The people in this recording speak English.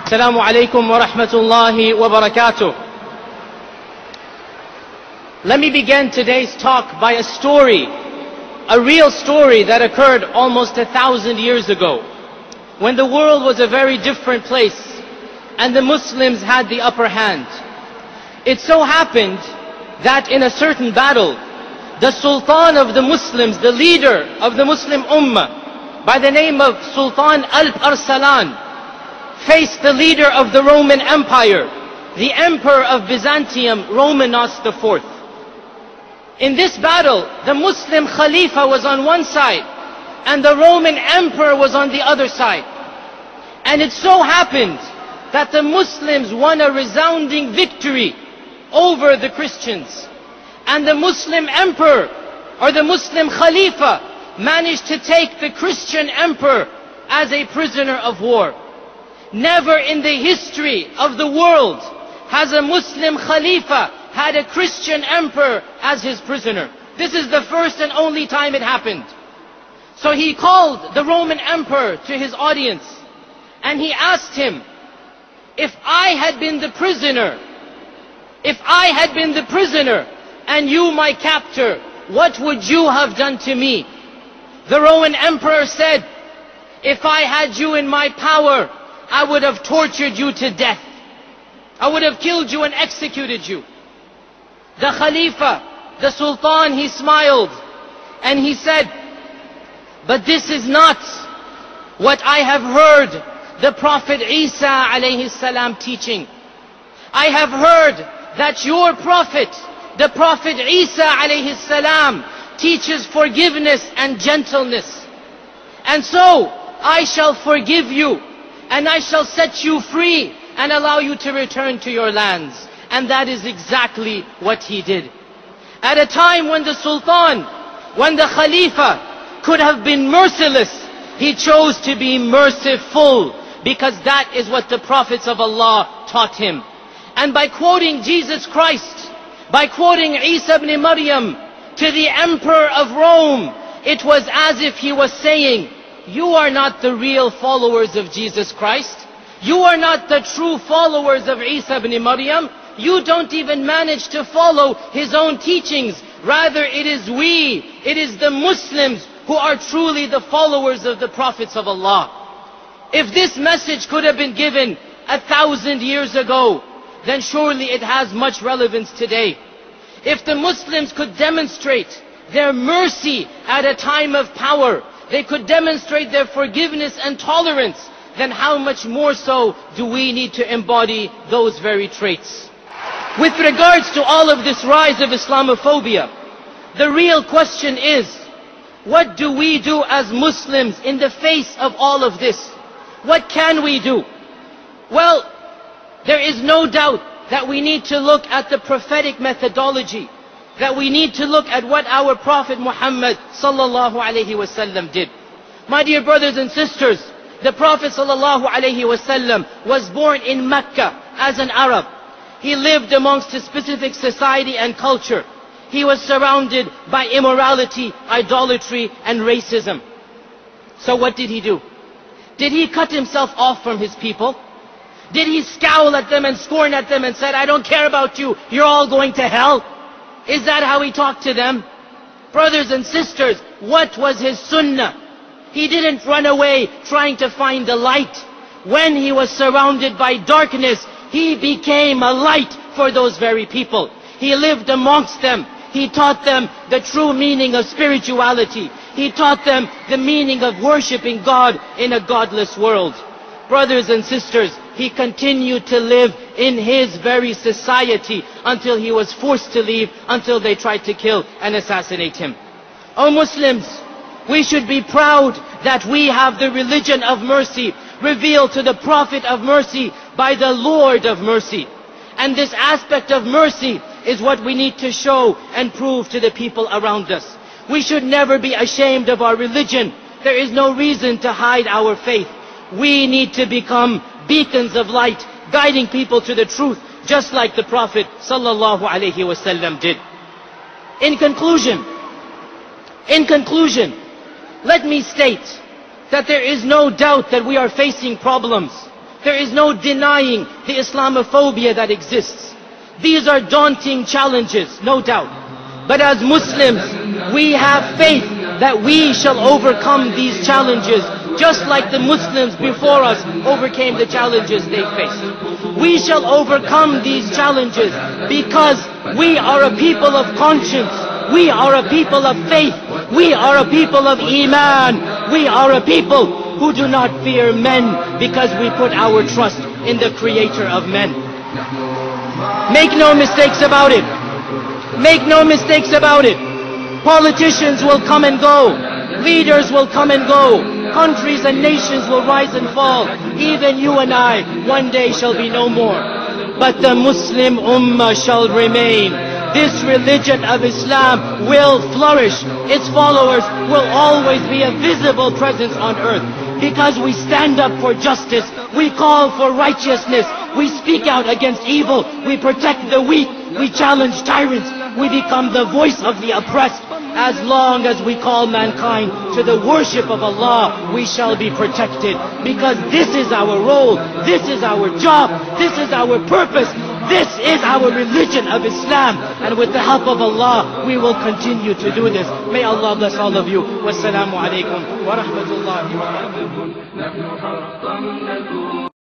Assalamu alaikum wa rahmatullahi wa barakatuh. Let me begin today's talk by a story, a real story that occurred almost 1,000 years ago, when the world was a very different place and the Muslims had the upper hand. It so happened that in a certain battle, the Sultan of the Muslims, the leader of the Muslim Ummah, by the name of Sultan Alp-Arsalan, faced the leader of the Roman Empire, the Emperor of Byzantium, Romanos IV. In this battle, the Muslim Khalifa was on one side, and the Roman Emperor was on the other side. And it so happened that the Muslims won a resounding victory over the Christians. And the Muslim Emperor, or the Muslim Khalifa, managed to take the Christian Emperor as a prisoner of war. Never in the history of the world has a Muslim Khalifa had a Christian emperor as his prisoner. This is the first and only time it happened. So he called the Roman emperor to his audience and he asked him, if I had been the prisoner and you my captor, what would you have done to me? The Roman emperor said, if I had you in my power, I would have tortured you to death. I would have killed you and executed you. The Khalifa, the Sultan, he smiled and he said, but this is not what I have heard the Prophet Isa alayhi salam teaching. I have heard that your Prophet, the Prophet Isa alayhi salam, teaches forgiveness and gentleness. And so I shall forgive you and I shall set you free and allow you to return to your lands. And that is exactly what he did. At a time when the Sultan, when the Khalifa could have been merciless, he chose to be merciful, because that is what the prophets of Allah taught him. And by quoting Jesus Christ, by quoting Isa ibn Maryam to the Emperor of Rome, it was as if he was saying, you are not the real followers of Jesus Christ. You are not the true followers of Isa ibn Maryam. You don't even manage to follow his own teachings. Rather, it is the Muslims who are truly the followers of the prophets of Allah. If this message could have been given 1,000 years ago, then surely it has much relevance today. If the Muslims could demonstrate their mercy at a time of power, they could demonstrate their forgiveness and tolerance, then how much more so do we need to embody those very traits? With regards to all of this rise of Islamophobia, the real question is, what do we do as Muslims in the face of all of this? What can we do? Well, there is no doubt that we need to look at the prophetic methodology, that we need to look at what our Prophet Muhammad sallallahu alaihi wasallam did. My dear brothers and sisters, the Prophet sallallahu alaihi wasallam was born in Mecca as an Arab. He lived amongst a specific society and culture. He was surrounded by immorality, idolatry, and racism. So what did he do? Did he cut himself off from his people? Did he scowl at them and scorn at them and said, I don't care about you, you're all going to hell? Is that how he talked to them? Brothers and sisters, what was his sunnah? He didn't run away trying to find the light. When he was surrounded by darkness, he became a light for those very people. He lived amongst them. He taught them the true meaning of spirituality. He taught them the meaning of worshiping God in a godless world. Brothers and sisters, he continued to live in his very society until he was forced to leave, until they tried to kill and assassinate him. O Muslims, we should be proud that we have the religion of mercy revealed to the Prophet of mercy by the Lord of mercy. And this aspect of mercy is what we need to show and prove to the people around us. We should never be ashamed of our religion. There is no reason to hide our faith. We need to become beacons of light, guiding people to the truth, just like the Prophet sallallahu alaihi wasallam did. In conclusion, let me state that there is no doubt that we are facing problems, There is no denying the Islamophobia that exists. These are daunting challenges, no doubt. But as Muslims, we have faith that we shall overcome these challenges, just like the Muslims before us overcame the challenges they faced. We shall overcome these challenges because we are a people of conscience. We are a people of faith. We are a people of Iman. We are a people who do not fear men because we put our trust in the Creator of men. Make no mistakes about it. Make no mistakes about it. Politicians will come and go. Leaders will come and go. Countries and nations will rise and fall. Even you and I one day shall be no more. But the Muslim Ummah shall remain. This religion of Islam will flourish. Its followers will always be a visible presence on earth. Because we stand up for justice. We call for righteousness. We speak out against evil. We protect the weak. We challenge tyrants. We become the voice of the oppressed. As long as we call mankind to the worship of Allah, we shall be protected. Because this is our role. This is our job. This is our purpose. This is our religion of Islam. And with the help of Allah, we will continue to do this. May Allah bless all of you. Wassalamu alaikum wa rahmatullahi wa barakatuh.